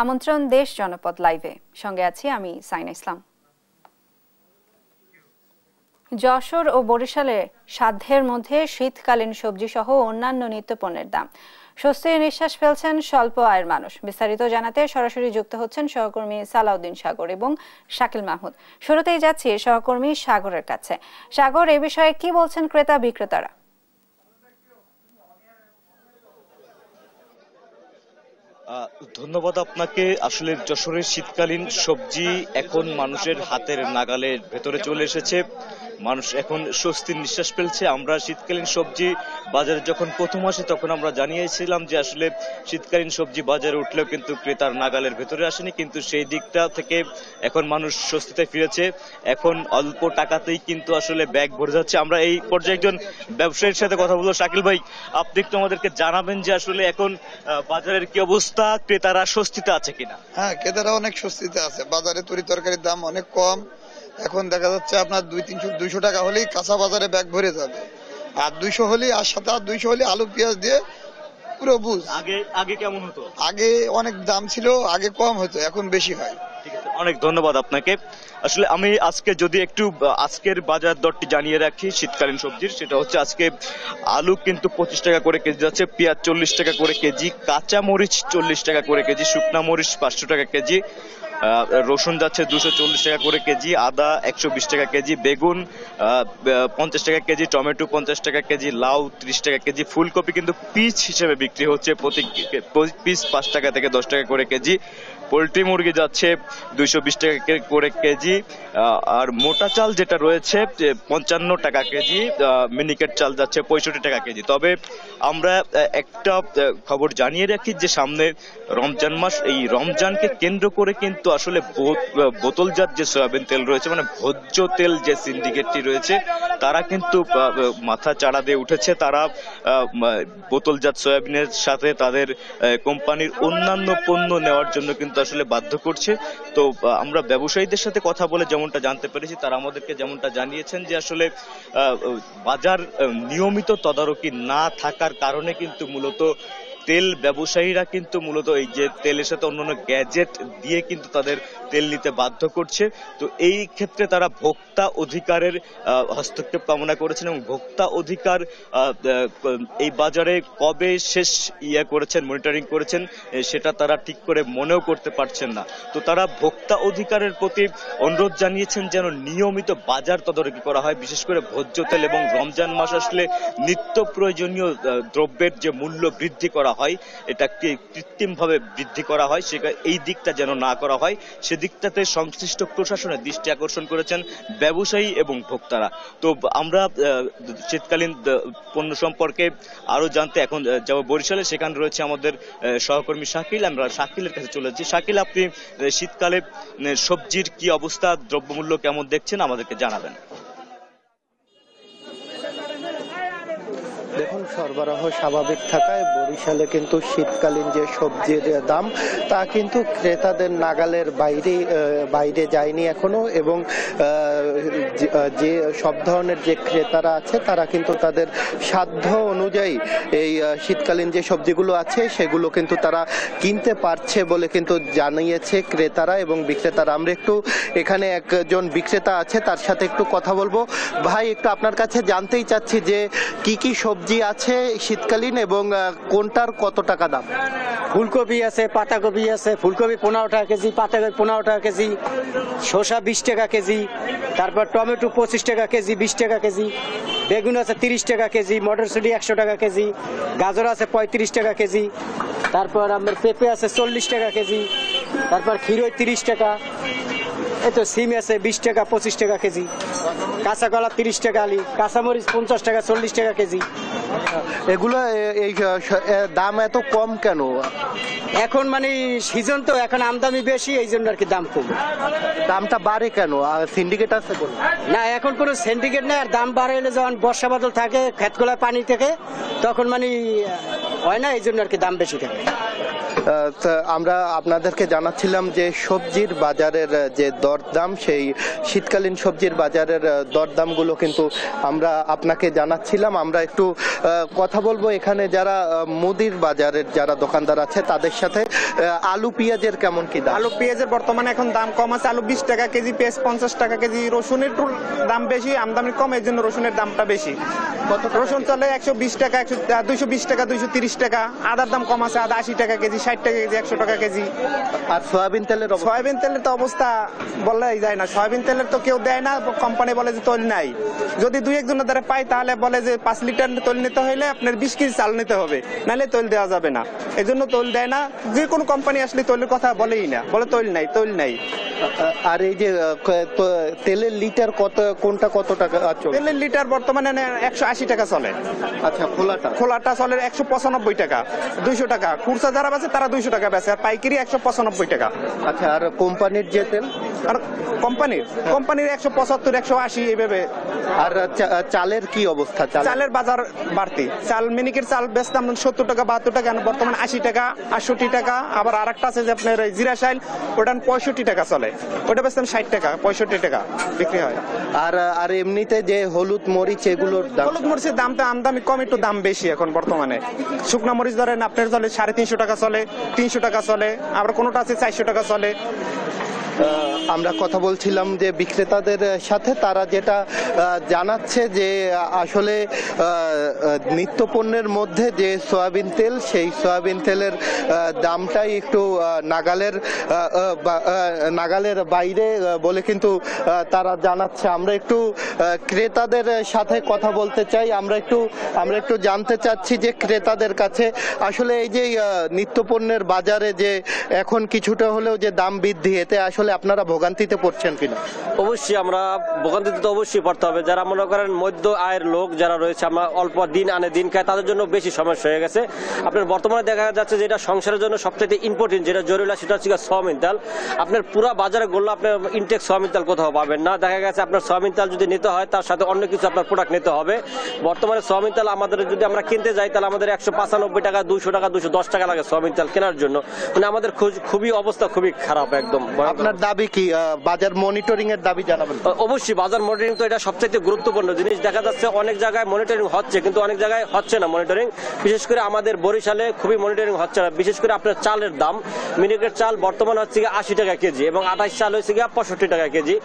আমন্ত্রণ দেশ জনপদ লাইভে, সঙ্গে আছি আমি সাইনা ইসলাম। যশোর ও বরিশালে সাধ্যের মধ্যে শীতকালীন সবজি সহ অন্যান্য নিত্যপণ্যের দাম। স্বস্তির নিঃশ্বাস ফেলছেন স্বল্প আয়ের মানুষ। বিস্তারিত জানাতে সরাসরি যুক্ত হচ্ছেন সহকর্মী সালাউদ্দিন সাগর এবং শাকিল মাহমুদ। শুরুতেই যাচ্ছি সহকর্মী সাগরের কাছে। সাগর, এ বিষয়ে কি বলছেন ক্রেতা বিক্রেতারা? ধন্যবাদ আপনাকে। আসলে যশোরের শীতকালীন সবজি এখন মানুষের হাতের নাগালের ভেতরে চলে এসেছে। মানুষ এখন স্বস্তির নিঃশ্বাস ফেলছে। আমরা শীতকালীন সবজি বাজারে যখন প্রথম আসি তখন আমরা জানিয়েছিলাম যে আসলে শীতকালীন সবজি বাজারে উঠলেও কিন্তু ক্রেতার নাগালের ভেতরে আসেনি, কিন্তু সেই দিকটা থেকে এখন মানুষ স্বস্তিতে ফিরেছে। এখন অল্প টাকাতেই কিন্তু আসলে ব্যাগ ভরে যাচ্ছে। আমরা এই পর্যায়ে একজন ব্যবসায়ীর সাথে কথা বলবো। শাকিল ভাই, আপনি একটু আমাদেরকে জানাবেন যে আসলে এখন বাজারের কি অবস্থা, ক্রেতারা স্বস্তিতে আছে কিনা? হ্যাঁ, ক্রেতারা অনেক স্বস্তিতে আছে। বাজারে তরি তরকারির দাম অনেক কম। এখন দেখা যাচ্ছে আপনার 200-300 টাকা হলেই কাঁচা বাজারে ব্যাগ ভরে যাবে, আর 200 হলেই, আর সাথে 200 হলে আলু পেঁয়াজ দিয়ে পুরো বুঝ। আগে কেমন হতো? আগে অনেক দাম ছিল, আগে কম হতো, এখন বেশি হয়। ঠিক আছে, অনেক ধন্যবাদ আপনাকে। আসলে আমি আজকে যদি একটু আজকের বাজার দরটি জানিয়ে রাখি শীতকালীন সবজির, সেটা হচ্ছে আজকে আলু কিন্তু 25 টাকা করে কেজি যাচ্ছে, পেঁয়াজ 40 টাকা করে কেজি, কাঁচা মরিচ 40 টাকা করে কেজি, শুকনা মরিচ 500 টাকা কেজি, রসুন যাচ্ছে 240 টাকা করে কেজি, আদা 120 টাকা কেজি, বেগুন 50 টাকা কেজি, টমেটো 50 টাকা কেজি, লাউ 30 টাকা কেজি, ফুলকপি কিন্তু পিস হিসেবে বিক্রি হচ্ছে, প্রতি পিস 5 টাকা থেকে 10 টাকা করে কেজি, পোলট্রি মুরগি যাচ্ছে 220 টাকা করে কেজি, আর মোটা চাল যেটা রয়েছে 55 টাকা কেজি, মিনিকেট চাল যাচ্ছে 65 টাকা কেজি। তবে আমরা একটা খবর জানিয়ে রাখি যে সামনে রমজান মাস, এই রমজানকে কেন্দ্র করে কিন্তু আসলে বোতলজাত যে সয়াবিন তেল রয়েছে, মানে ভোজ্য তেল যে সিন্ডিকেটটি রয়েছে, তারা কিন্তু মাথা চাড়া দিয়ে উঠেছে। তারা বোতলজাত সয়াবিনের সাথে তাদের কোম্পানির অন্যান্য পণ্য নেওয়ার জন্য কিন্তু আসলে বাধ্য করছে। তো আমরা ব্যবসায়ীদের সাথে কথা বলে যেমনটা জানতে পেরেছি, তারা আমাদেরকে যেমনটা জানিয়েছেন যে আসলে বাজার নিয়মিত তদারকি না থাকার কারণে কিন্তু মূলত তেল ব্যবসায়ীরা কিন্তু মূলত এই যে তেলের সাথে অন্যান্য গ্যাজেট দিয়ে কিন্তু তাদের তেল নিতে বাধ্য করছে। তো এই ক্ষেত্রে তারা ভোক্তা অধিকারের হস্তক্ষেপ কামনা করেছেন, এবং ভোক্তা অধিকার এই বাজারে কবে শেষ করেছেন, মনিটরিং করেছেন, সেটা তারা ঠিক করে মনেও করতে পারছেন না। তো তারা ভোক্তা অধিকারের প্রতি অনুরোধ জানিয়েছেন যেন নিয়মিত বাজার তদারকি করা হয়, বিশেষ করে ভোজ্য তেল এবং রমজান মাস আসলে নিত্য প্রয়োজনীয় দ্রব্যের যে মূল্য বৃদ্ধি করা হয়, এটাকে কৃত্রিমভাবে বৃদ্ধি করা হয়, সেটা এই দিকটা যেন না করা হয়, সেদিকটাতে সংশ্লিষ্ট প্রশাসনের দৃষ্টি আকর্ষণ করেছেন ব্যবসায়ী এবং ভোক্তারা। তো আমরা শীতকালীন পণ্য সম্পর্কে আরো জানতে এখন যাব বরিশালে, সেখানে রয়েছে আমাদের সহকর্মী শাকিল। আমরা শাকিলের কাছে চলে যাচ্ছি। শাকিল, আপনি শীতকালে সবজির কি অবস্থা, দ্রব্যমূল্য কেমন দেখছেন, আমাদেরকে জানাবেন। দেখুন, সরবরাহ স্বাভাবিক থাকায় বরিশালে কিন্তু শীতকালীন যে সবজির দাম তা কিন্তু ক্রেতাদের নাগালের বাইরে যায়নি এখনো, এবং যে সব ধরনের যে ক্রেতারা আছে তারা কিন্তু তাদের সাধ্য অনুযায়ী এই শীতকালীন যে সবজিগুলো আছে সেগুলো কিন্তু তারা কিনতে পারছে বলে কিন্তু জানিয়েছে ক্রেতারা এবং বিক্রেতারা। আমরা একটু এখানে একজন বিক্রেতা আছে, তার সাথে একটু কথা বলবো। ভাই, একটু আপনার কাছে জানতেই চাচ্ছি যে কি কি সবজি আছে শীতকালীন এবং কোনটার কত টাকা দাম? ফুলকপি আছে, পাতাকপি আছে। ফুলকপি 15 টাকা কেজি, পাতাকপি 15 টাকা কেজি, শসা 20 টাকা কেজি, তারপর টমেটো 25 টাকা কেজি, 20 টাকা কেজি, বেগুন আছে 30 টাকা কেজি, মটরশুঁটি 100 টাকা কেজি, গাজর আছে 35 টাকা কেজি, তারপর আমার পেঁপে আছে 40 টাকা কেজি, তারপর খিরই 30 টাকা, এই তো সিম আছে 20 টাকা 25 টাকা কেজি, কাঁচা কলা 30 টাকা আলি, কাঁচামরিচ 50 টাকা 40 টাকা কেজি। এগুলো এই দাম এত কম কেন? এখন মানে সিজন তো, এখন আমদানি বেশি, এই জন্য আর কি দাম কম। দামটা বাড়ে কেন? সিন্ডিকেট আছে বলে? না, এখন কোনো সিন্ডিকেট নেই। আর দাম বাড়াইলে যখন বর্ষা বাদল থাকে, ক্ষেতগুলায় পানি থাকে, তখন মানে হয় না, এই জন্য আর কি দাম বেশি থাকে। আমরা আপনাদেরকে জানাচ্ছিলাম যে সবজির বাজারের যে দরদাম, সেই শীতকালীন সবজির বাজারের দরদামগুলো কিন্তু আমরা আপনাকে জানাচ্ছিলাম। আমরা একটু কথা বলবো এখানে যারা মুদির বাজারের যারা দোকানদার আছে তাদের সাথে। আলু পেঁয়াজের কেমন কি দাম? আলু পেঁয়াজের বর্তমানে এখন দাম কম আছে। আলু 20 টাকা কেজি, পেঁয়াজ 50 টাকা কেজি। রসুনের দাম বেশি, আমদানি কম, এর জন্য রসুনের দামটা বেশি। রসুন চলে 120 টাকা, 220 টাকা, 230 টাকা। আদার দাম কম আছে, আদা 80 টাকা কেজি, 60 টাকা কেজি, 100 টাকা কেজি। আর সয়াবিন তেলের তো অবস্থা বলাই যায় না। সয়াবিন তেলের তো কেউ দেয় না, কোম্পানি বলে যে তৈল নাই। যদি দুই একজনের দ্বারা পাই তাহলে বলে যে 5 লিটার তৈল নিতে হলে আপনার 20 কেজি চাল নিতে হবে, নাহলে তৈল দেওয়া যাবে না। এই জন্য তৈল দেয় না। যে কোনো কোম্পানি আসলে তৈলের কথা বলেই না, বলে তৈল নাই, তৈল নাই। আর এই যে তেলের লিটার কোনটা কত টাকা চলে? তেলের লিটার বর্তমানে 180 টাকা চলে। আচ্ছা, খোলাটা চলে 195 টাকা, 200 টাকা। খুচরা যারা বেচে তারা 200 টাকা বেচে, আর পাইকারি 195 টাকা। আচ্ছা, আর কোম্পানির যে তেল? আর কোম্পানির 175, 180 এইভাবে। আর চালের কি অবস্থা? চালের বাজার বাড়তি। চাল মিনিকের চাল বেচতাম 70 টাকা, 72 টাকা, বর্তমানে 80 টাকা, 68 টাকা। আবার আরেকটা আছে যে আপনার জিরা শাইল, ওটা 65 টাকা চলে, ওটা বেচতাম 60 টাকা, 65 টাকা বিক্রি হয়। আর এমনিতে যে হলুদ মরিচ এগুলোর দাম? হলুদ মরিচের দামটা আমদানি কম, একটু দাম বেশি এখন বর্তমানে। শুকনা মরিচ ধরেন আপনার চলে 350 টাকা চলে, 300 টাকা চলে, আবার কোনোটা আছে 400 টাকা চলে। আমরা কথা বলছিলাম যে বিক্রেতাদের সাথে, তারা যেটা জানাচ্ছে যে আসলে নিত্যপণ্যের মধ্যে যে সয়াবিন তেল, সেই সয়াবিন তেলের দামটাই একটু নাগালের বাইরে বলে কিন্তু তারা জানাচ্ছে। আমরা একটু ক্রেতাদের সাথে কথা বলতে চাই। আমরা একটু জানতে চাচ্ছি যে ক্রেতাদের কাছে আসলে এই যে নিত্যপণ্যের বাজারে যে এখন কিছুটা হলেও যে দাম বৃদ্ধি, এতে আসলে আপনারা ভোগান্তিতে পড়ছেন কিনা? অবশ্যই আমরা ভোগান্তিতে তো অবশ্যই পড়তে হবে। যারা মনে করেন মধ্য আয়ের লোক যারা রয়েছে, আমরা অল্প দিন আনে দিন খায়, তাদের জন্য বেশি সমস্যা হয়ে গেছে। আপনার বর্তমানে দেখা যাচ্ছে যেটা সংসারের জন্য সবচেয়ে ইম্পর্টেন্ট, যেটা জরুরি, সেটা হচ্ছে সয়াবিন তেল। আপনার পুরো বাজারে গড়লে আপনার ইনটেক সয়াবিন তেল কোথাও পাবেন না। দেখা গেছে আপনার সয়াবিন তেল যদি নিতে হয় তার সাথে অন্য কিছু আপনার প্রোডাক্ট নিতে হবে। বর্তমানে সয়াবিন তেল আমাদের যদি আমরা কিনতে যাই তাহলে আমাদের 195 টাকা, 200 টাকা, 210 টাকা লাগে সয়াবিন তেল কেনার জন্য। মানে আমাদের খুবই অবস্থা খুবই খারাপ একদম। আপনার দাবি কি? বাজার মনিটরিং এর দাবি জানাবেন। অবশ্যই বাজার মনিটরিং তো এটা সবচেয়ে গুরুত্বপূর্ণ জিনিস। দেখা যাচ্ছে অনেক জায়গায় মনিটরিং হচ্ছে, কিন্তু অনেক জায়গায় হচ্ছে না মনিটরিং। বিশেষ করে আমাদের বরিশালে খুবই মনিটরিং হচ্ছে না। বিশেষ করে আপনার চালের দাম, মিনিকের চাল বর্তমানে হচ্ছে 80 টাকা কেজি এবং 28 চাল হচ্ছে 65 টাকা কেজি।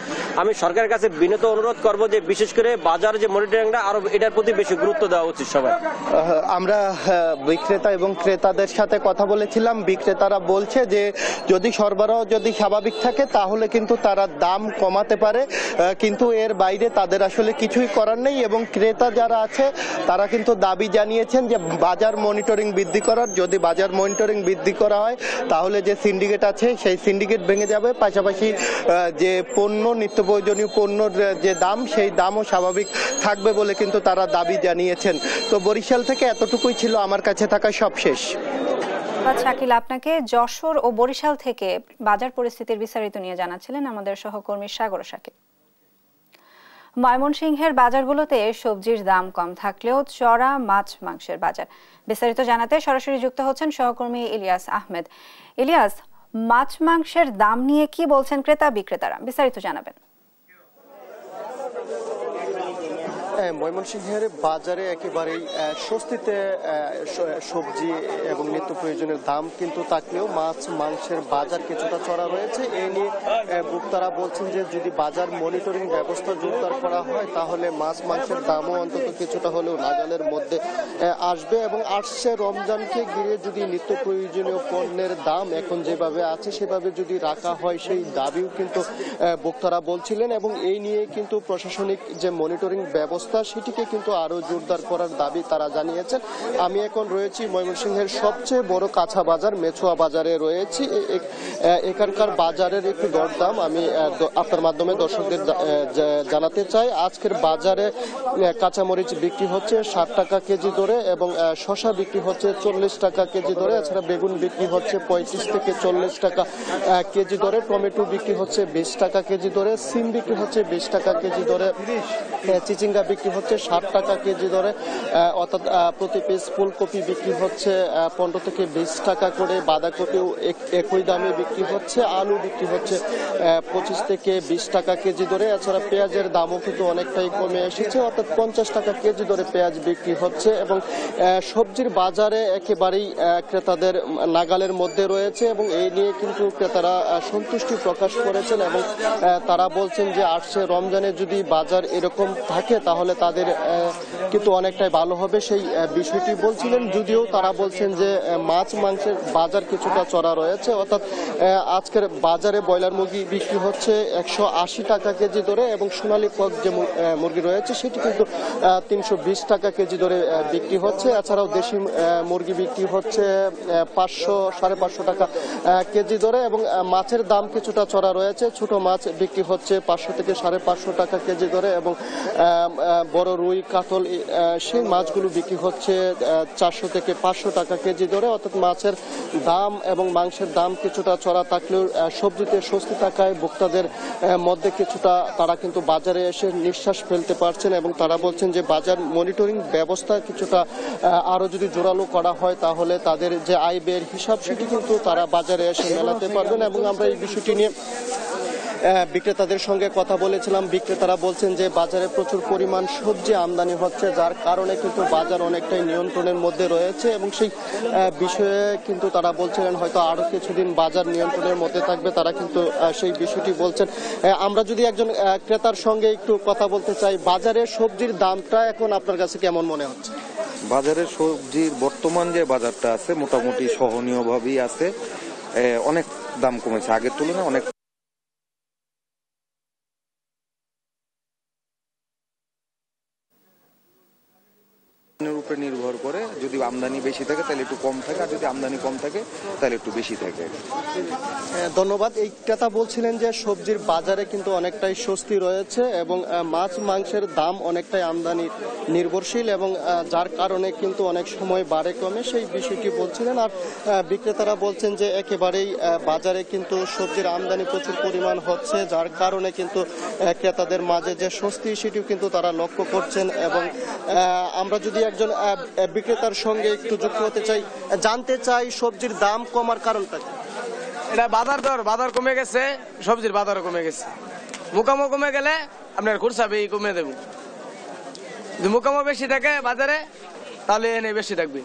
আমি সরকারের কাছে বিনীত অনুরোধ করব যে বিশেষ করে বাজারে যে মনিটরিংটা আরো এটার প্রতি বেশি গুরুত্ব দেওয়া উচিত সবাই। আমরা বিক্রেতা এবং ক্রেতাদের সাথে কথা বলেছিলাম। বিক্রেতারা বলছে যে যদি সরবরাহ স্বাভাবিক থাকে তাহলে কিন্তু তারা দাম কমাতে পারে, কিন্তু এর বাইরে তাদের আসলে কিছুই করার নেই। এবং ক্রেতা যারা আছে তারা কিন্তু দাবি জানিয়েছেন যে বাজার মনিটরিং বৃদ্ধি করার। যদি বাজার মনিটরিং বৃদ্ধি করা হয় তাহলে যে সিন্ডিকেট আছে সেই সিন্ডিকেট ভেঙে যাবে, পাশাপাশি যে নিত্য প্রয়োজনীয় পণ্যর যে দাম, সেই দামও স্বাভাবিক থাকবে বলে কিন্তু তারা দাবি জানিয়েছেন। তো বরিশাল থেকে এতটুকুই ছিল আমার কাছে থাকা সবশেষ। শাকিল, আপনাকে যশোর ও বরিশাল থেকে বাজার পরিস্থিতির বিস্তারিত নিয়ে জানাচ্ছিলেন আমাদের সহকর্মী সাগর শাকিল। ময়মনসিংহের বাজারগুলোতে সবজির দাম কম থাকলেও চড়া মাছ মাংসের বাজার। বিস্তারিত জানাতে সরাসরি যুক্ত হচ্ছেন সহকর্মী ইলিয়াস আহমেদ। ইলিয়াস, মাছ মাংসের দাম নিয়ে কি বলছেন ক্রেতা বিক্রেতারা? বিস্তারিত জানাবেন। ময়মনসিংহের বাজারে একেবারেই স্বস্তিতে সবজি এবং নিত্য প্রয়োজনের দাম কিন্তু থাকলেও মাছ মাংসের বাজার কিছুটা চড়া রয়েছে। এই নিয়ে ভোক্তারা বলছেন যে যদি বাজার মনিটরিং ব্যবস্থা জোরদার করা হয় তাহলে মাছ মাংসের দামও অন্তত কিছুটা হলেও নাগালের মধ্যে আসবে। এবং আসছে রমজানকে ঘিরে যদি নিত্য প্রয়োজনীয় পণ্যের দাম এখন যেভাবে আছে সেভাবে যদি রাখা হয়, সেই দাবিও কিন্তু ভোক্তারা বলছিলেন। এবং এই নিয়ে কিন্তু প্রশাসনিক যে মনিটরিং ব্যবস্থা সেটিকে কিন্তু আরো জোরদার করার দাবি তারা জানিয়েছেন। আমি এখন রয়েছি ময়মনসিংহের সবচেয়ে বড় কাঁচা বাজার মেছুয়া বাজারে রয়েছি। এখানকার বাজারের একটু দরদাম আমি আপনার মাধ্যমে দর্শকদের জানাতে চাই। আজকের বাজারে কাঁচামরিচ বিক্রি হচ্ছে 60 টাকা কেজি দরে এবং শসা বিক্রি হচ্ছে 40 টাকা কেজি দরে। এছাড়া বেগুন বিক্রি হচ্ছে 35 থেকে 40 টাকা কেজি দরে। টমেটো বিক্রি হচ্ছে 20 টাকা কেজি দরে। সিম বিক্রি হচ্ছে 20 টাকা কেজি দরে। চিচিঙ্গা বিক্রি হচ্ছে 60 টাকা কেজি দরে, অর্থাৎ প্রতি পিস ফুলকপি বিক্রি হচ্ছে 15 থেকে 20 টাকা করে, বাঁধাকপিও একই দামে বিক্রি হচ্ছে, আলু বিক্রি হচ্ছে 25 থেকে 20 টাকা কেজি দরে। এছাড়া পেঁয়াজের দামও কিন্তু অনেকটাই কমে এসেছে, অর্থাৎ 50 টাকা কেজি দরে পেঁয়াজ বিক্রি হচ্ছে এবং সবজির বাজারে একেবারেই ক্রেতাদের নাগালের মধ্যে রয়েছে এবং এই নিয়ে কিন্তু ক্রেতারা সন্তুষ্টি প্রকাশ করেছেন এবং তারা বলছেন যে আসছে রমজানে যদি বাজার এরকম থাকে তাহলে তাদের কিন্তু অনেকটাই ভালো হবে, সেই বিষয়টি বলছিলেন। যদিও তারা বলছেন যে মাছ মাংসের বাজার কিছুটা চড়া রয়েছে, অর্থাৎ আজকের বাজারে ব্রয়লার মুরগি বিক্রি হচ্ছে 180 টাকা কেজি দরে এবং সোনালী কক যে মুরগি রয়েছে সেটি কিন্তু 320 টাকা কেজি দরে বিক্রি হচ্ছে। এছাড়াও দেশি মুরগি বিক্রি হচ্ছে 500-550 টাকা কেজি দরে এবং মাছের দাম কিছুটা চড়া রয়েছে। ছোট মাছ বিক্রি হচ্ছে 500 থেকে 550 টাকা কেজি দরে এবং বড় রুই কাতল সেই মাছগুলো বিক্রি হচ্ছে 400 থেকে 500 টাকা কেজি দরে। অর্থাৎ মাছের দাম এবং মাংসের দাম কিছুটা চড়া থাকলেও সবজিতে স্বস্তি থাকায় ভোক্তাদের মধ্যে কিছুটা তারা কিন্তু বাজারে এসে নিঃশ্বাস ফেলতে পারছেন এবং তারা বলছেন যে বাজার মনিটরিং ব্যবস্থা কিছুটা আরো যদি জোরালো করা হয় তাহলে তাদের যে আয় ব্যয়ের হিসাব সেটি কিন্তু তারা বাজারে এসে মেলাতে পারবেন। এবং আমরা এই বিষয়টি নিয়ে বিক্রেতাদের সঙ্গে কথা বলেছিলাম। বিক্রেতারা বলছেন যে বাজারে প্রচুর পরিমাণ সবজি আমদানি হচ্ছে, যার কারণে কিন্তু বাজার অনেকটাই নিয়ন্ত্রণের মধ্যে রয়েছে এবং সেই বিষয়ে কিন্তু তারা বলছিলেন হয়তো আরো কিছুদিন বাজার নিয়ন্ত্রণের মধ্যে থাকবে, তারা কিন্তু সেই বিষয়টি বলছেন। আমরা যদি একজন ক্রেতার সঙ্গে একটু কথা বলতে চাই, বাজারে সবজির দামটা এখন আপনার কাছে কেমন মনে হচ্ছে? বাজারের সবজির বর্তমান যে বাজারটা আছে মোটামুটি সহনীয়ভাবেই আছে, অনেক দাম কমেছে আগের তুলনায় অনেক। উপরে নির্ভর করে, যদি আমদানি বেশি থাকে তাহলে একটু কম থাকে, আর যদি আমদানি কম থাকে তাহলে একটু বেশি থাকে। ধন্যবাদ। এই ক্রেতা বলছিলেন যে সবজির বাজারে কিন্তু অনেকটাই স্বস্তি রয়েছে এবং মাছ মাংসের দাম অনেকটাই আমদানি নির্ভরশীল এবং যার কারণে কিন্তু অনেক সময় বাড়ে কমে, সেই বিষয়টি বলছিলেন। আর বিক্রেতারা বলছেন যে একেবারেই বাজারে কিন্তু সবজির আমদানি প্রচুর পরিমাণ হচ্ছে, যার কারণে কিন্তু ক্রেতাদের মাঝে যে স্বস্তি সেটিও কিন্তু তারা লক্ষ্য করছেন। এবং আমরা যদি একজন বিক্রেতার সঙ্গে একটু যুক্ত হতে চাই, জানতে চাই সবজির দাম কমার কারণটা কি? এটা বাজার কমে গেছে, সবজির বাজারও কমে গেছে। মুকামো কমে গেলে আপনার খুরসাবি কমে দেব, যদি মুকামো বেশি থাকে বাজারে তাহলে এনে বেশি থাকবে।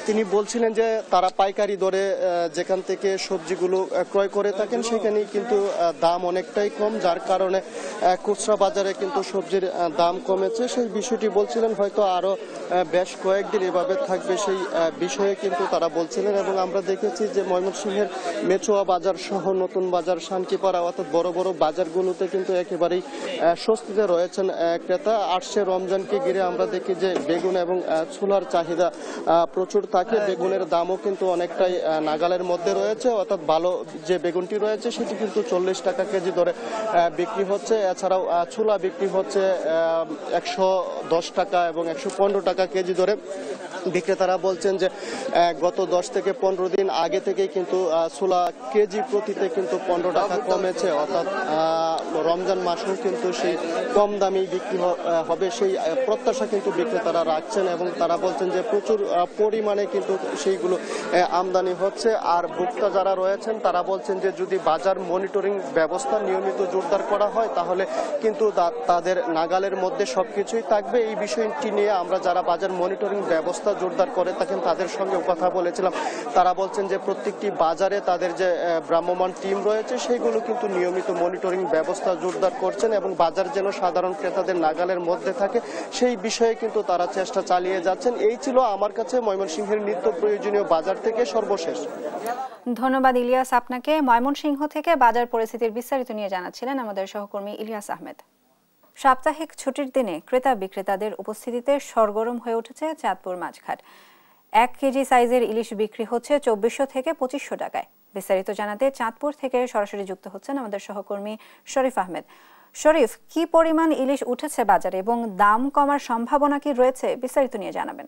তিনি বলছিলেন যে তারা পাইকারি দরে যেখান থেকে সবজিগুলো ক্রয় করে থাকেন সেখানেই কিন্তু দাম অনেকটাই কম, যার কারণে খুচরা বাজারে কিন্তু সবজির দাম কমেছে, সেই বিষয়টি বলছিলেন। হয়তো আরো বেশ কয়েকদিন এভাবে থাকবে সেই বিষয়ে কিন্তু তারা বলছিলেন। এবং আমরা দেখেছি যে ময়মনসিংহের মেচুয়া বাজার সহ নতুন বাজার, শান্তিপাড়া অর্থাৎ বড় বড় বাজারগুলোতে কিন্তু একেবারেই স্বস্তিতে রয়েছেন ক্রেতা। আসছে রমজানকে ঘিরে আমরা দেখি যে বেগুন এবং ছোলার চাহিদা প্রচুর থাকে, বেগুনের দামও কিন্তু অনেকটাই নাগালের মধ্যে রয়েছে, অর্থাৎ ভালো যে বেগুনটি রয়েছে সেটি কিন্তু 40 টাকা কেজি দরে বিক্রি হচ্ছে। এছাড়াও ছোলা বিক্রি হচ্ছে 110 টাকা এবং 115 টাকা কেজি দরে। বিক্রেতারা বলছেন যে গত 10 থেকে 15 দিন আগে থেকেই কিন্তু ছোলা কেজি প্রতিতে কিন্তু 15 টাকা কমেছে, অর্থাৎ রমজান মাসেও কিন্তু সেই কম দামি বিক্রি হবে সেই প্রত্যাশা কিন্তু বিক্রেতারা রাখছেন এবং তারা বলছেন যে প্রচুর পরিমাণে কিন্তু সেইগুলো আমদানি হচ্ছে। আর ভোক্তা যারা রয়েছেন তারা বলছেন যে যদি বাজার মনিটরিং ব্যবস্থা নিয়মিত জোরদার করা হয় তাহলে কিন্তু তাদের নাগালের মধ্যে সবকিছুই থাকবে। এই বিষয়টি নিয়ে আমরা যারা বাজার মনিটরিং ব্যবস্থা জোরদার করে থাকেন তাদের সঙ্গে কথা বলেছিলাম। তারা বলছেন যে প্রত্যেকটি বাজারে তাদের যে ভ্রাম্যমাণ টিম রয়েছে সেইগুলো কিন্তু নিয়মিত মনিটরিং ব্যবস্থা জোরদার করছেন এবং বাজার যেন সাধারণ ক্রেতাদের নাগালের মধ্যে থাকে সেই বিষয়ে কিন্তু তারা চেষ্টা চালিয়ে যাচ্ছেন। এই ছিল আমার কাছে ময়মনসিংহের নিত্য প্রয়োজনীয় বাজার থেকে সর্বশেষ। ধন্যবাদ ইলিয়াস আপনাকে। ময়মনসিংহ থেকে বাজার পরিস্থিতির বিস্তারিত নিয়ে জানাচ্ছিলেন আমাদের সহকর্মী ইলিয়াস আহমেদ। সাপ্তাহিক ছুটির দিনে ক্রেতা বিক্রেতাদের উপস্থিতিতে সরগরম হয়ে উঠেছে চাঁদপুর মাছঘাট। 1 কেজি সাইজের ইলিশ বিক্রি হচ্ছে 2400 থেকে 2500 টাকায়। বিস্তারিত জানাতে চাঁদপুর থেকে সরাসরি যুক্ত হচ্ছেন আমাদের সহকর্মী শরীফ আহমেদ। শরীফ, কি পরিমাণ ইলিশ উঠেছে বাজারে এবং দাম কমার সম্ভাবনা কি রয়েছে, বিস্তারিত নিয়ে জানাবেন।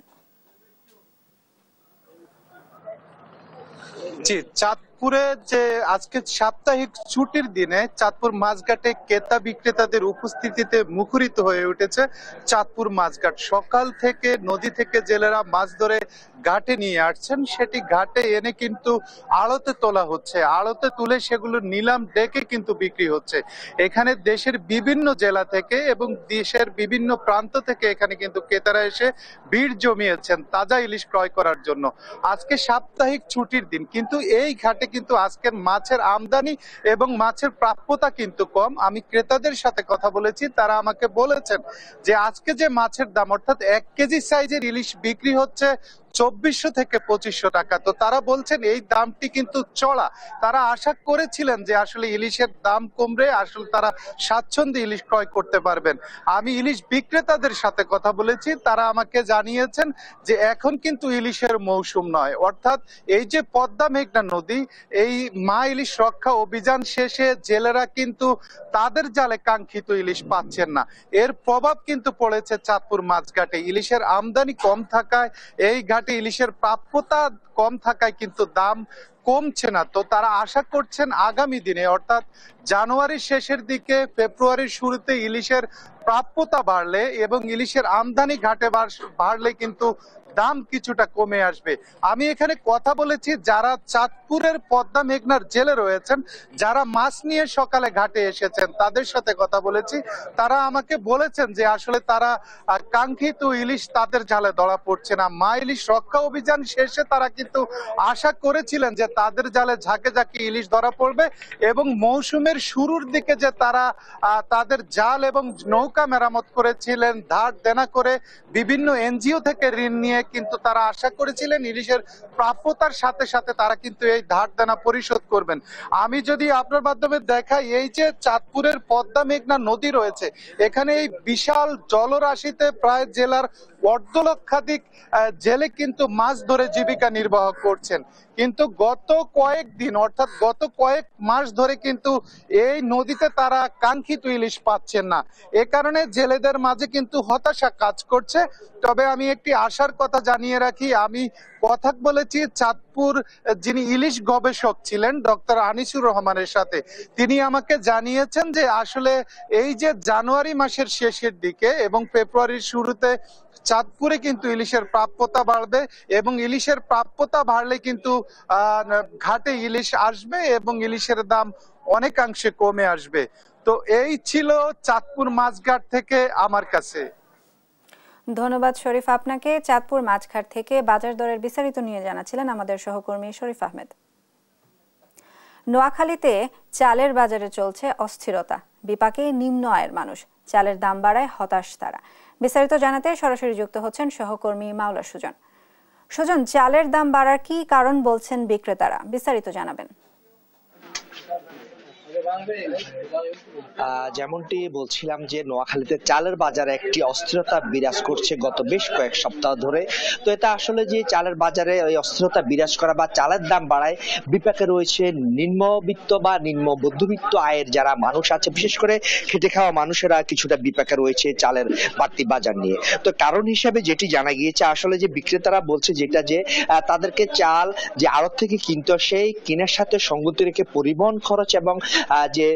জি, চাঁদপুরে যে আজকে সাপ্তাহিক ছুটির দিনে চাঁদপুর মাছঘাটে ক্রেতা বিক্রেতাদের উপস্থিতিতে মুখরিত হয়ে উঠেছে চাঁদপুর মাছঘাট। সকাল থেকে নদী থেকে জেলেরা মাছ ধরে ঘাটে নিয়ে আসছেন, সেটি ঘাটে এনে কিন্তু আড়তে তোলা হচ্ছে, আড়তে তুলে সেগুলো নিলাম ডেকে কিন্তু বিক্রি হচ্ছে। এখানে দেশের বিভিন্ন জেলা থেকে এবং দেশের বিভিন্ন প্রান্ত থেকে এখানে কিন্তু ক্রেতারা এসে ভিড় জমিয়েছেন তাজা ইলিশ ক্রয় করার জন্য। আজকে সাপ্তাহিক ছুটির দিন, কিন্তু এই ঘাটে কিন্তু আজকের মাছের আমদানি এবং মাছের প্রাপ্যতা কিন্তু কম। আমি ক্রেতাদের সাথে কথা বলেছি, তারা আমাকে বলেছেন যে আজকে যে মাছের দাম অর্থাৎ 1 কেজি সাইজের ইলিশ বিক্রি হচ্ছে 2400 থেকে 2500 টাকা। তো তারা বলছেন এই দামটি কিন্তু চড়া। তারা আশা করেছিলেন যে আসলে ইলিশের দাম কমবে, আসলে তারা স্বাচ্ছন্দ্যে ইলিশ ক্রয় করতে পারবেন। আমি ইলিশ বিক্রেতাদের সাথে কথা বলেছি, তারা আমাকে জানিয়েছেন যে এখন কিন্তু ইলিশের মৌসুম নয়, অর্থাৎ এই যে পদ্মা মেঘনা নদী, এই মা ইলিশ রক্ষা অভিযান শেষে জেলেরা কিন্তু তাদের জালে কাঙ্ক্ষিত ইলিশ পাচ্ছেন না। এর প্রভাব কিন্তু পড়েছে চাঁদপুর মাছঘাটে। ইলিশের আমদানি কম থাকায়, এই ঘাটে ইলিশের প্রাপ্যতা কম থাকায় কিন্তু দাম কমছে না। তো তারা আশা করছেন আগামী দিনে অর্থাৎ জানুয়ারির শেষের দিকে ফেব্রুয়ারির শুরুতে ইলিশের প্রাপ্যতা বাড়লে এবং ইলিশের আমদানি ঘাটে বাড়লে কিন্তু দাম কিছুটা কমে আসবে। আমি এখানে কথা বলেছি যারা চাঁদপুরের পদ্মা মেঘনার জেলে রয়েছেন, যারা মাছ নিয়ে সকালে ঘাটে এসেছেন, তাদের সাথে কথা বলেছি। তারা আমাকে বলেছেন যে আসলে তারা কাঙ্ক্ষিত ইলিশ তাদের জালে ধরা পড়ছে না। মা ইলিশ রক্ষা অভিযান শেষে তারা কিন্তু আশা করেছিলেন যে তাদের জালে ঝাঁকে ঝাঁকে ইলিশ ধরা পড়বে এবং মৌসুমের শুরুর দিকে যে তারা তাদের জাল এবং নৌকা মেরামত করেছিলেন ধার দেনা করে, বিভিন্ন এনজিও থেকে ঋণ নিয়ে কিন্তু তারা আশা করেছিলেন ইলিশের প্রাপ্যতার সাথে সাথে তারা কিন্তু এই ধার দেনা পরিশোধ করবেন। আমি যদি আপনার মাধ্যমে দেখাই, এই যে চাঁদপুরের পদ্মা মেঘনা নদী রয়েছে, এখানে এই বিশাল জলরাশিতে প্রায় জেলার 1.5 লক্ষাধিক জেলে কিন্তু মাছ ধরে জীবিকা নির্বাহ করছেন। কিন্তু গত কয়েকদিন অর্থাৎ গত কয়েক মাস ধরে কিন্তু এই নদীতে তারা কাঙ্ক্ষিত ইলিশ পাচ্ছেন না। এ কারণে জেলেদের মাঝে কিন্তু হতাশা কাজ করছে। তবে আমি একটি আশার কথা জানিয়ে রাখি, আমি কথা বলেছি চাঁদপুর যিনি ইলিশ গবেষক ছিলেন ডক্টর আনিসুর রহমানের সাথে। তিনি আমাকে জানিয়েছেন যে আসলে এই যে জানুয়ারি মাসের শেষের দিকে এবং ফেব্রুয়ারির শুরুতে চাঁদপুরে কিন্তু ইলিশের প্রাপ্যতা বাড়বে এবং ইলিশের প্রাপ্যতা বাড়লে কিন্তু ঘাটে ইলিশ আসবে এবং ইলিশের দাম অনেকাংশে কমে আসবে। তো এই ছিল চাঁদপুর মাছঘাট থেকে আমার কাছে। ধন্যবাদ শরীফ আপনাকে। চাঁদপুর মাছঘাট থেকে বাজার দরের বিস্তারিত নিয়ে জানাচ্ছিলেন আমাদের সহকর্মী শরীফ আহমেদ। নোয়াখালীতে চালের বাজারে চলছে অস্থিরতা, বিপাকে নিম্ন আয়ের মানুষ। চালের দাম বাড়ায় হতাশ তারা। বিস্তারিত জানাতে সরাসরি যুক্ত হচ্ছেন সহকর্মী মাওলা সুজন। সুজন, চালের দাম বাড়ার কি কারণ বলছেন বিক্রেতারা, বিস্তারিত জানাবেন। যেমনটি বলছিলাম যে নোয়াখালীতে চালের বাজারে একটি অস্থিরতা বিরাজ করছে গত বেশ কয়েক সপ্তাহ ধরে। তো এটা আসলে যে চালের বাজারে ওই অস্থিরতা বিরাজ করা বা চালের দাম বাড়ায় বিপাকে রয়েছে নিম্নবিত্ত বা নিম্ন মধ্যবিত্ত আয়ের যারা মানুষ আছে, বিশেষ করে খেটে খাওয়া মানুষেরা কিছুটা বিপাকে রয়েছে চালের বাড়তি বাজার নিয়ে। তো কারণ হিসেবে যেটি জানা গিয়েছে, আসলে যে বিক্রেতারা বলছে যেটা যে তাদেরকে চাল যে আড়ত থেকে কিনতো, সেই কেনার সাথে সঙ্গতি রেখে পরিবহন খরচ এবং যে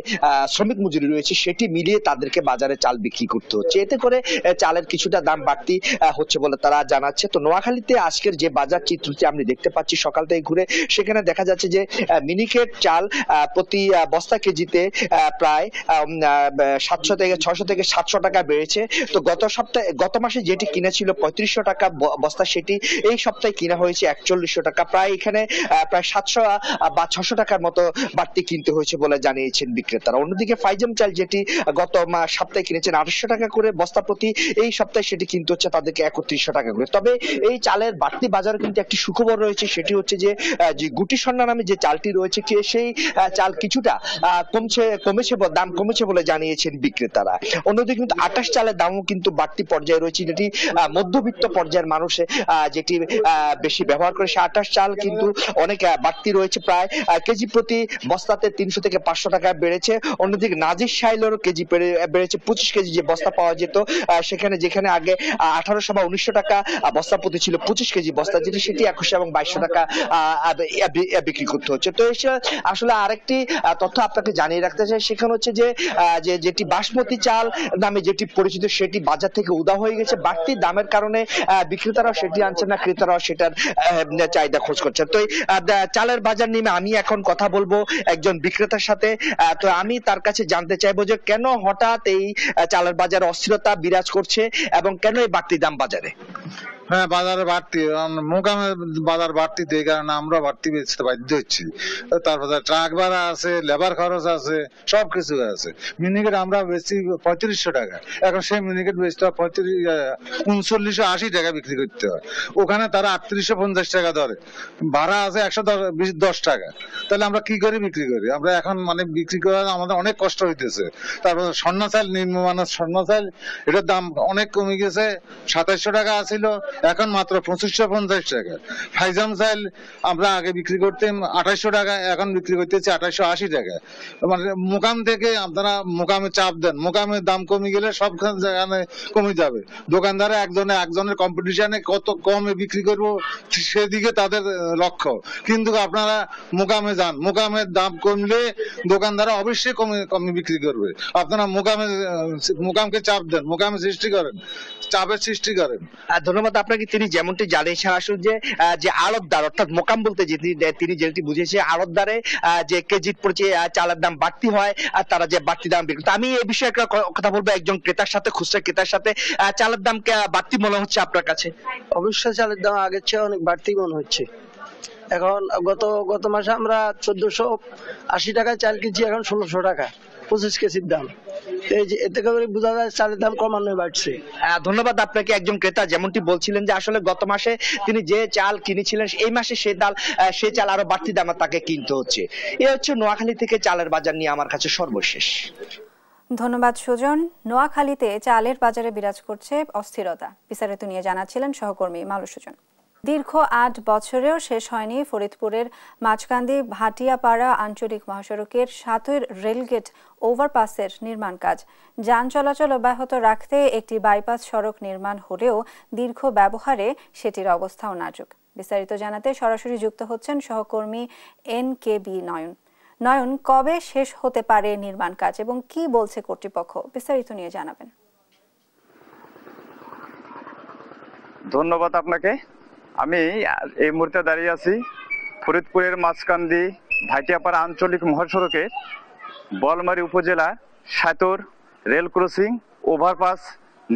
শ্রমিক মজুরি রয়েছে সেটি মিলিয়ে তাদেরকে বাজারে চাল বিক্রি করতে হচ্ছে। এতে করে চালের কিছুটা দাম বাড়তি হচ্ছে বলে তারা জানাচ্ছে। তো নোয়াখালীতে আজকের যে বাজার চিত্রটি আমি দেখতে পাচ্ছি সকাল থেকে ঘুরে, সেখানে দেখা যাচ্ছে যে মিনিকেট চাল প্রতি বস্তা কেজিতে প্রায় 700 থেকে 600 থেকে 700 টাকা বেড়েছে। তো গত মাসে যেটি কিনা ছিল 3500 টাকা বস্তা, সেটি এই সপ্তাহে কিনা হয়েছে 4100 টাকা। প্রায় এখানে প্রায় 700 বা 600 টাকার মতো বাড়তি কিনতে হয়েছে বলে জানিয়েছেন বিক্রেতারা। অন্যদিকে ফাইজাম চাল যেটি গত সপ্তাহে কিনেছেন 800 টাকা করে বস্তা প্রতি, এই সপ্তাহে সেটি কিনতে হচ্ছে তাদেরকে 3100 টাকা করে। তবে এই চালের বাড়তি বাজারে কিন্তু একটি সুখবর রয়েছে, সেটি হচ্ছে যে গুটি সন্না নামে যে চালটি রয়েছে সেই চাল কিছুটা দাম কমেছে বলে জানিয়েছেন বিক্রেতারা। অন্যদিকে কিন্তু আটাশ চালের দামও কিন্তু বাড়তি পর্যায়ে রয়েছে, যেটি মধ্যবিত্ত পর্যায়ের মানুষে যেটি বেশি ব্যবহার করে, সে আটাশ চাল কিন্তু অনেক বাড়তি রয়েছে। প্রায় কেজি প্রতি বস্তাতে 300 থেকে 500 টাকা টাকায় বেড়েছে। অন্যদিকে নাজির শাইলেরও কেজি বেড়েছে 25 কেজি যে বস্তা পাওয়া যেত যেখানে আগে 1800 বা 1900 টাকা বস্তা প্রতি ছিল 25 কেজি বস্তা, যেটি সেটি 2100 এবং 2200 টাকা বিক্রি করতে হচ্ছে। তো আসলে আরেকটি তথ্য আপনাকে জানিয়ে রাখতে চাই, সেখানে হচ্ছে যে যেটি বাসমতি চাল নামে যেটি পরিচিত সেটি বাজার থেকে উধাও হয়ে গেছে। বাড়তি দামের কারণে বিক্রেতারাও সেটি আনছেন না, ক্রেতারাও সেটার চাহিদা খোঁজ করছে। তো চালের বাজার নিয়ে আমি এখন কথা বলবো একজন বিক্রেতার সাথে। তো আমি তার কাছে জানতে চাইবো যে কেন হঠাৎ এই চালের বাজারে অস্থিরতা বিরাজ করছে এবং কেন এই বাড়তি দাম বাজারে? হ্যাঁ, বাজারে বাড়তি মোকামে বাজার বাড়তি, এই কারণে আমরা বাড়তি বেচতে বাধ্য হচ্ছি। তারপরে ট্রাক ভাড়া আছে, লেবার খরচ আছে, সবকিছু আছে। মিনিকেট আমরা বেচছি 3500 টাকা, এখন সেই মিনিকেট বেচতে হয় 3980 টাকা বিক্রি করতে হয়। ওখানে তারা 3850 টাকা ধরে, ভাড়া আছে 110 টাকা। তাহলে আমরা কি করে বিক্রি করি? আমরা এখন মানে বিক্রি করা আমাদের অনেক কষ্ট হইতেছে। তারপরে স্বর্ণ চাল, নিম্নমানের স্বর্ণ চাল, এটার দাম অনেক কমে গেছে। 2700 টাকা ছিল, এখন মাত্র 2550 টাকা। ফাইজাম চাল আমরা আগে বিক্রি করতাম 2800 টাকা, এখন বিক্রি করতেছি 2880 টাকা। মানে মোকাম থেকে আপনারা মোকামে চাপ দেন, মোকামের দাম কমে গেলে সব জায়গায় কমে যাবে। দোকানদারে একজনের কম্পিটিশনে কত কমে বিক্রি করবো সেদিকে তাদের লক্ষ্য। কিন্তু আপনারা মোকামে যান, মোকামের দাম কমলে দোকানদারা অবশ্যই কমে বিক্রি করবে। আপনারা মোকামকে চাপ দেন, মোকামে সৃষ্টি করেন, চাপের সৃষ্টি করেন। ধন্যবাদ আপনাকে। তিনি যেমনটি জানিয়েছেন আসলে যে আড়তদার অর্থাৎ মোকাম বলতে তিনি যেটি বুঝিয়েছে আড়তদারে যে কেজি প্রতি চালের দাম বাড়তি হয় আর তারা যে বাড়তি দাম বিক্রি। আমি এই বিষয়ে একটা কথা বলবো একজন ক্রেতার সাথে, খুচরা ক্রেতার সাথে। চালের দাম বাড়তি মনে হচ্ছে আপনার কাছে? অবশ্যই চালের দাম আগের চেয়ে অনেক বাড়তি মনে হচ্ছে। এখন গত মাসে আমরা 1480 টাকায় চাল কিনছি, এখন 1600 টাকা 25 কেজির দাম। এতে করে বোঝা যায় চালের দাম ক্রমান্বয়ে বাড়ছে। ধন্যবাদ আপনাকে। একজন ক্রেতা যেমনটি বলছিলেন যে আসলে গত মাসে তিনি যে চাল কিনেছিলেন এই মাসে সে চাল আরো বাড়তি দামে তাকে কিনতে হচ্ছে। এ হচ্ছে নোয়াখালী থেকে চালের বাজার নিয়ে আমার কাছে সর্বশেষ। ধন্যবাদ সুজন। নোয়াখালীতে চালের বাজারে বিরাজ করছে অস্থিরতা। বিস্তারিত নিয়ে জানাচ্ছিলেন সহকর্মী মালু সুজন। দীর্ঘ 8 বছরেও শেষ হয়নি ফরিদপুরের মাঝকান্দি ভাটিয়াপাড়া আঞ্চলিক মহাসড়কের 7 রেলগেট ওভারপাসের নির্মাণ কাজ। যান চলাচল অব্যাহত রাখতে একটি বাইপাস সড়ক নির্মাণ হলেও দীর্ঘ ব্যবহারে সেটির অবস্থাও নাজুক। বিস্তারিত জানাতে সরাসরি যুক্ত হচ্ছেন সহকর্মী NKB নয়ন। কবে শেষ হতে পারে নির্মাণ কাজ এবং কি বলছে কর্তৃপক্ষ? বিস্তারিত নিয়ে জানাবেন। ধন্যবাদ আপনাকে। আমি এই মুহূর্তে দাঁড়িয়ে আছি ফরিদপুরের মাঝকান্দি ভাটিয়াপাড়া আঞ্চলিক মহাসড়কের বলমারী উপজেলা 7 রেল ক্রসিং ওভারপাস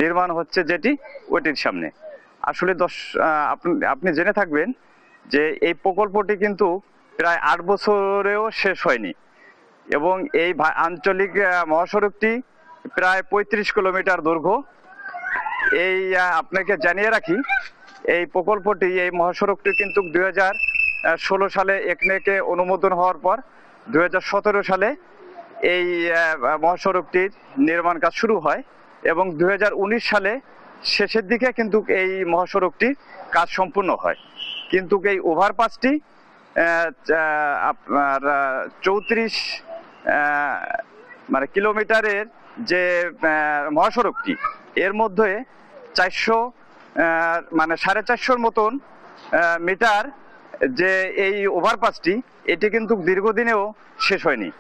নির্মাণ হচ্ছে যেটি ওটির সামনে। আসলে আপনি জেনে থাকবেন যে এই প্রকল্পটি কিন্তু প্রায় 8 বছরেও শেষ হয়নি এবং এই আঞ্চলিক মহাসড়কটি প্রায় 35 কিলোমিটার দৈর্ঘ্য। এই আপনাকে জানিয়ে রাখি এই প্রকল্পটি, এই মহাসড়কটি কিন্তু 2016 সালে একনেকে অনুমোদন হওয়ার পর 2017 সালে এই মহাসড়কটির নির্মাণ কাজ শুরু হয় এবং 2019 সালে শেষের দিকে কিন্তু এই মহাসড়কটির কাজ সম্পূর্ণ হয়। কিন্তু এই ওভারপাসটি আপনার 34 মানে কিলোমিটারের যে মহাসড়কটি, এর মধ্যে 450 মতন মিটার যে এই ওভারপাসটি, এটি কিন্তু দীর্ঘদিনেও শেষ হয়নি।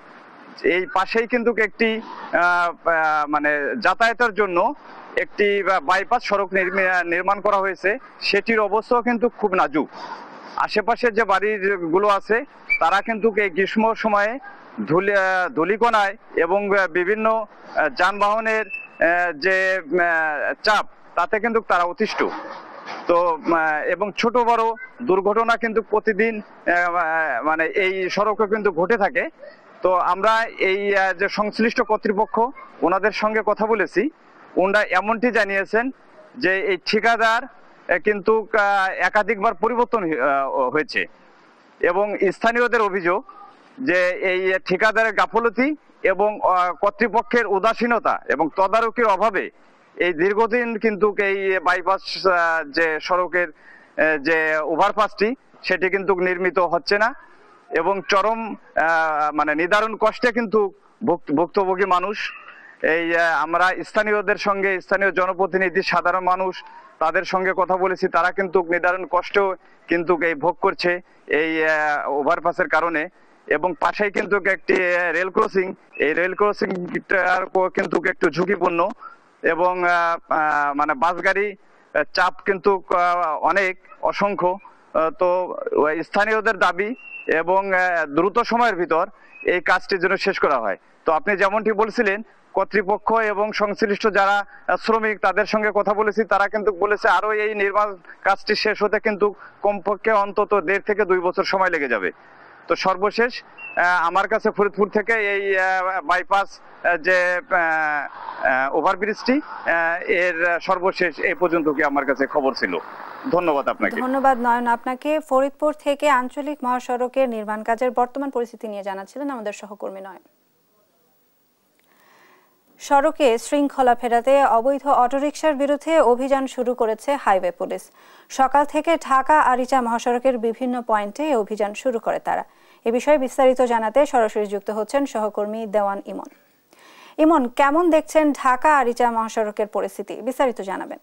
এই পাশেই কিন্তু একটি মানে যাতায়াতের জন্য একটি বাইপাস সড়ক নির্মাণ করা হয়েছে, সেটির অবস্থাও কিন্তু খুব নাজুক। আশেপাশে যে বাড়িগুলো আছে তারা কিন্তু এই গ্রীষ্ম সময়ে ধূলিকণায় এবং বিভিন্ন যানবাহনের যে চাপ তাতে কিন্তু তারা অতিষ্ঠ। তো এবং ছোট বড় দুর্ঘটনা কিন্তু প্রতিদিন মানে এই সড়কে কিন্তু ঘটে থাকে। তো আমরা এই যে সংশ্লিষ্ট কর্তৃপক্ষ ওনাদের সঙ্গে কথা বলেছি, ওনারা এমনটি জানিয়েছেন যে এই ঠিকাদার কিন্তু একাধিকবার পরিবর্তন হয়েছে এবং স্থানীয়দের অভিযোগ যে এই ঠিকাদারের গাফলতি এবং কর্তৃপক্ষের উদাসীনতা এবং তদারকির অভাবে এই দীর্ঘদিন কিন্তু এই বাইপাস যে সড়কের যে ওভারপাসটি সেটি কিন্তু নির্মিত হচ্ছে না। এবং চরম মানে নিদারুণ কষ্টে কিন্তু ভুক্তভোগী মানুষ। এই আমরা স্থানীয়দের সঙ্গে, স্থানীয় জনপ্রতিনিধি, সাধারণ মানুষ তাদের সঙ্গে কথা বলেছি, তারা কিন্তু নিদারুণ কষ্ট কিন্তু এই ভোগ করছে এই ওভারপাসের কারণে। এবং পাশেই কিন্তু একটি রেল ক্রসিং, এই রেল ক্রসিং কিন্তু একটু ঝুঁকিপূর্ণ এবং মানে বাস গাড়ি চাপ কিন্তু অনেক অসংখ্য। তো স্থানীয়দের দাবি এবং দ্রুত সময়ের ভিতর এই কাজটি যেন শেষ করা হয়। তো আপনি যেমনটি বলছিলেন, কর্তৃপক্ষ এবং সংশ্লিষ্ট যারা শ্রমিক তাদের সঙ্গে কথা বলেছি, তারা কিন্তু বলেছে আরো এই নির্মাণ কাজটি শেষ হতে কিন্তু কমপক্ষে অন্তত 1.5 থেকে 2 বছর সময় লেগে যাবে। তো সর্বশেষ আমার কাছে ফরিদপুর থেকে এই বাইপাস যে ওভারব্রিজটি এর সর্বশেষ এই পর্যন্ত কি আমার কাছে খবর ছিল। ধন্যবাদ আপনাকে। ধন্যবাদ নয়ন আপনাকে। ফরিদপুর থেকে আঞ্চলিক মহাসড়কের নির্মাণ কাজের বর্তমান পরিস্থিতি নিয়ে জানাচ্ছিলেন আমাদের সহকর্মী নয়ন। সড়কে শৃঙ্খলা ফেরাতে অবৈধ অটোরিকশার বিরুদ্ধে অভিযান শুরু করেছে হাইওয়ে পুলিশ। সকাল থেকে ঢাকা আরিচা মহাসড়কের বিভিন্ন পয়েন্টে অভিযান শুরু করে তারা। এ বিষয়ে বিস্তারিত জানাতে সরাসরি যুক্ত হচ্ছেন সহকর্মী দেওয়ান ইমন। ইমন, কেমন দেখছেন ঢাকা আরিচা মহাসড়কের পরিস্থিতি, বিস্তারিত জানাবেন।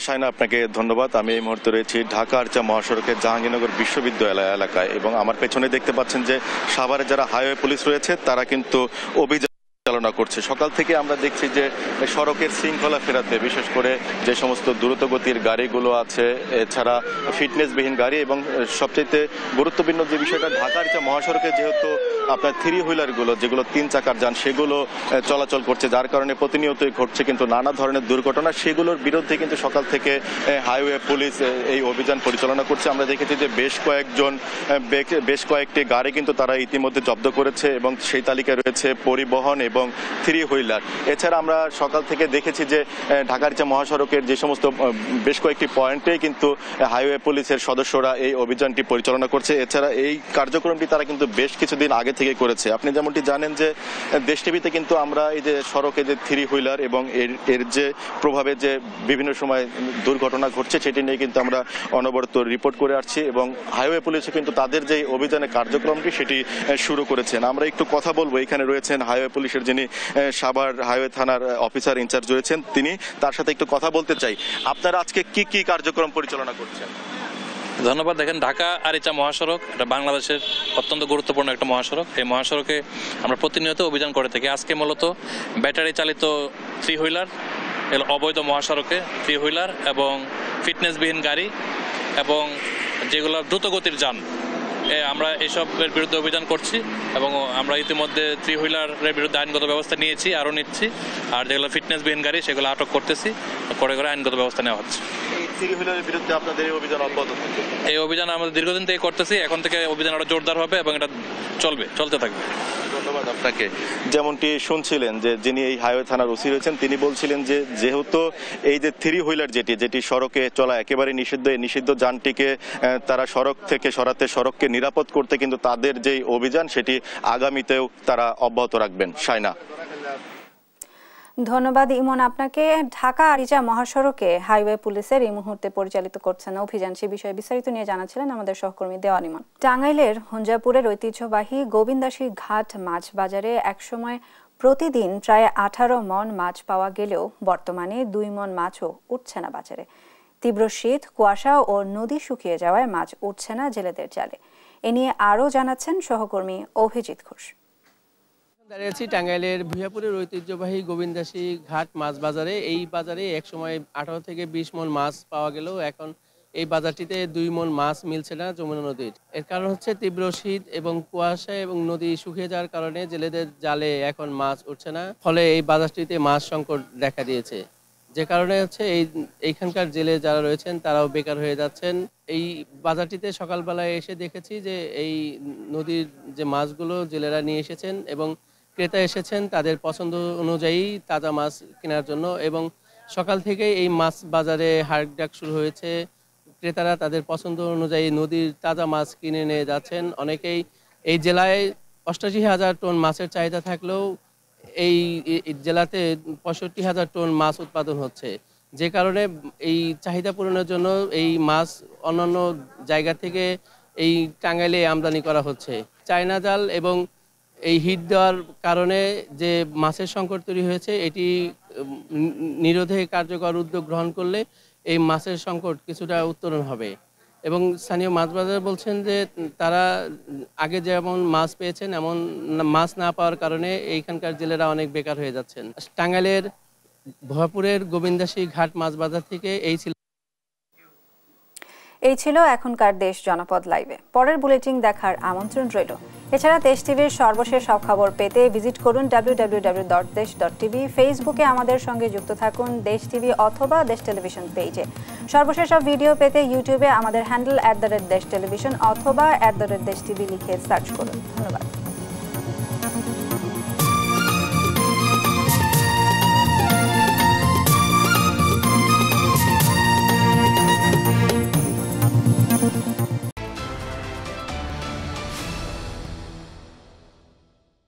শাইনা, আপনাকে ধন্যবাদ। আমি এই মুহূর্তে রয়েছি ঢাকা আরিচা মহাসড়কের জাহাঙ্গীরনগর বিশ্ববিদ্যালয় এলাকায় এবং আমার পেছনে দেখতে পাচ্ছেন যে সাভারে যারা হাইওয়ে পুলিশ রয়েছে তারা কিন্তু অভিযান চালনা করছে। সকাল থেকে আমরা দেখছি যে সড়কের শৃঙ্খলা ফেরাতে বিশেষ করে যে সমস্ত দ্রুতগতির গাড়িগুলো আছে, এছাড়া ফিটনেসবিহীন গাড়ি এবং সবচেয়ে গুরুত্বপূর্ণ যে বিষয়টা, ঢাকা আরিচা মহাসড়কে যেহেতু আপনার 3 হুইলারগুলো যেগুলো 3 চাকার যান সেগুলো চলাচল করছে, যার কারণে প্রতিনিয়তই ঘটছে কিন্তু নানা ধরনের দুর্ঘটনা। সেগুলোর বিরুদ্ধে কিন্তু সকাল থেকে হাইওয়ে পুলিশ এই অভিযান পরিচালনা করছে। আমরা দেখেছি যে বেশ কয়েকটি গাড়ি কিন্তু তারা ইতিমধ্যে জব্দ করেছে এবং সেই তালিকায় রয়েছে পরিবহন এবং 3 হুইলার। এছাড়া আমরা সকাল থেকে দেখেছি যে ঢাকা আরিচা মহাসড়কের যে সমস্ত বেশ কয়েকটি পয়েন্টেই কিন্তু হাইওয়ে পুলিশের সদস্যরা এই অভিযানটি পরিচালনা করছে। এছাড়া এই কার্যক্রমটি তারা কিন্তু বেশ কিছুদিন আগে থেকে করেছে। আপনি যেমনটি জানেন যে দেশ টিভিতে কিন্তু আমরা এই যে সড়কে যে 3 হুইলার এবং এর যে প্রভাবে যে বিভিন্ন সময় দুর্ঘটনা ঘটছে সেটি নিয়ে কিন্তু আমরা অনবরত রিপোর্ট করে আসছি এবং হাইওয়ে পুলিশও কিন্তু তাদের যে অভিযানের কার্যক্রমটি সেটি শুরু করেছেন। আমরা একটু কথা বলবো, এখানে রয়েছেন হাইওয়ে পুলিশের যিনি সাভার হাইওয়ে থানার অফিসার ইনচার্জ রয়েছেন, তিনি, তার সাথে একটু কথা বলতে চাই। আপনারা আজকে কি কি কার্যক্রম পরিচালনা করছেন? ধন্যবাদ। দেখেন, ঢাকা আরিচা মহাসড়ক এটা বাংলাদেশের অত্যন্ত গুরুত্বপূর্ণ একটা মহাসড়ক। এই মহাসড়কে আমরা প্রতিনিয়ত অভিযান করে থাকি। আজকে মূলত ব্যাটারি চালিত 3 হুইলার, অবৈধ মহাসড়কে 3 হুইলার এবং ফিটনেসবিহীন গাড়ি এবং যেগুলো দ্রুতগতির যান, আমরা এসবের বিরুদ্ধে অভিযান করছি এবং আমরা ইতিমধ্যে 3 হুইলারের বিরুদ্ধে আইনগত ব্যবস্থা নিয়েছি, আরও নিচ্ছি। আর যেগুলো ফিটনেসবিহীন গাড়ি সেগুলো আটক করতেছি, করে আইনগত ব্যবস্থা নেওয়া হচ্ছে। এই অভিযান আমাদের দীর্ঘদিন থেকে করতেছি, এখন থেকে অভিযান আরো জোরদার হবে এবং এটা চলতে থাকবে। ধন্যবাদ আপনাকে। যেমনটি শুনছিলেন যে যিনি এই হাইওয়ে থানার ওসি রয়েছেন, তিনি বলছিলেন যে যেহেতু এই যে 3 হুইলার যেটি সড়কে চলা একেবারে নিষিদ্ধ, এই নিষিদ্ধ যানটিকে তারা সড়ক থেকে সরাতে, সড়ককে নিরাপদ করতে কিন্তু তাদের যেই অভিযান সেটি আগামীতেও তারা অব্যাহত রাখবেন। শাইনা। ধন্যবাদ ইমন আপনাকে। ঢাকা আরিচা মহাসড়কে হাইওয়ে পুলিশের এই মুহূর্তে পরিচালিত করছেন অভিযান, সে বিষয়ে বিস্তারিত নিয়ে জানাচ্ছিলেন আমাদের সহকর্মী দেওয়ান ইমন। টাঙ্গাইলের হুঞ্জাপুরের ঐতিহ্যবাহী গোবিন্দাসী ঘাট মাছ বাজারে একসময় প্রতিদিন প্রায় 18 মণ মাছ পাওয়া গেলেও বর্তমানে 2 মণ মাছও উঠছে না বাজারে। তীব্র শীত, কুয়াশা ও নদী শুকিয়ে যাওয়ায় মাছ উঠছে না জেলেদের জালে। এ নিয়ে আরও জানাচ্ছেন সহকর্মী অভিজিৎ ঘোষ। দাঁড়িয়েছি টাঙ্গাইলের ভূঁইয়াপুরের ঐতিহ্যবাহী গোবিন্দাসী ঘাট মাছ বাজারে। এই বাজারে একসময় 18 থেকে 20 মণ মাছ পাওয়া গেলেও এখন এই বাজারটিতে 2 মণ মাছ মিলছে না যমুনা নদীর। এর কারণ হচ্ছে তীব্র শীত এবং কুয়াশা এবং নদী শুকিয়ে যাওয়ার কারণে জেলেদের জালে এখন মাছ উঠছে না, ফলে এই বাজারটিতে মাছ সংকট দেখা দিয়েছে। যে কারণে হচ্ছে এইখানকার জেলে যারা রয়েছেন তারাও বেকার হয়ে যাচ্ছেন। এই বাজারটিতে সকালবেলায় এসে দেখেছি যে এই নদীর যে মাছগুলো জেলেরা নিয়ে এসেছেন এবং ক্রেতা এসেছেন তাদের পছন্দ অনুযায়ী তাজা মাছ কেনার জন্য এবং সকাল থেকে এই মাছ বাজারে হাটডাক শুরু হয়েছে। ক্রেতারা তাদের পছন্দ অনুযায়ী নদীর তাজা মাছ কিনে নিয়ে যাচ্ছেন। অনেকেই এই জেলায় ৮৮,০০০ টন মাছের চাহিদা থাকলেও এই জেলাতে ৬৫,০০০ টন মাছ উৎপাদন হচ্ছে, যে কারণে এই চাহিদা পূরণের জন্য এই মাছ অন্যান্য জায়গা থেকে এই টাঙ্গাইলে আমদানি করা হচ্ছে। চায়না জাল এবং এই হিট দেওয়ার কারণে যে মাছের সংকট তৈরি হয়েছে, এটি নিরোধে কার্যকর উদ্যোগ গ্রহণ করলে এই মাছের সংকট কিছুটা উত্তরণ হবে। এবং স্থানীয় মাছ বাজার বলছেন যে তারা আগে যেমন মাছ পেয়েছেন এমন মাছ না পাওয়ার কারণে এইখানকার জেলেরা অনেক বেকার হয়ে যাচ্ছেন। টাঙ্গাইলের ভয়পুরের গোবিন্দাসী ঘাট মাছ বাজার থেকে এই ছিল এখনকার দেশ জনপদ লাইভে। পরের বুলেটিন দেখার আমন্ত্রণ রইল। এছাড়া দেশ টিভির সর্বশেষ সব খবর পেতে ভিজিট করুন www.desh.tv। ফেসবুকে আমাদের সঙ্গে যুক্ত থাকুন দেশ টিভি অথবা দেশ টেলিভিশন পেজে। সর্বশেষ সব ভিডিও পেতে ইউটিউবে আমাদের হ্যান্ডেল @দেশ টেলিভিশন অথবা @দেশ টিভি লিখে সার্চ করুন। ধন্যবাদ।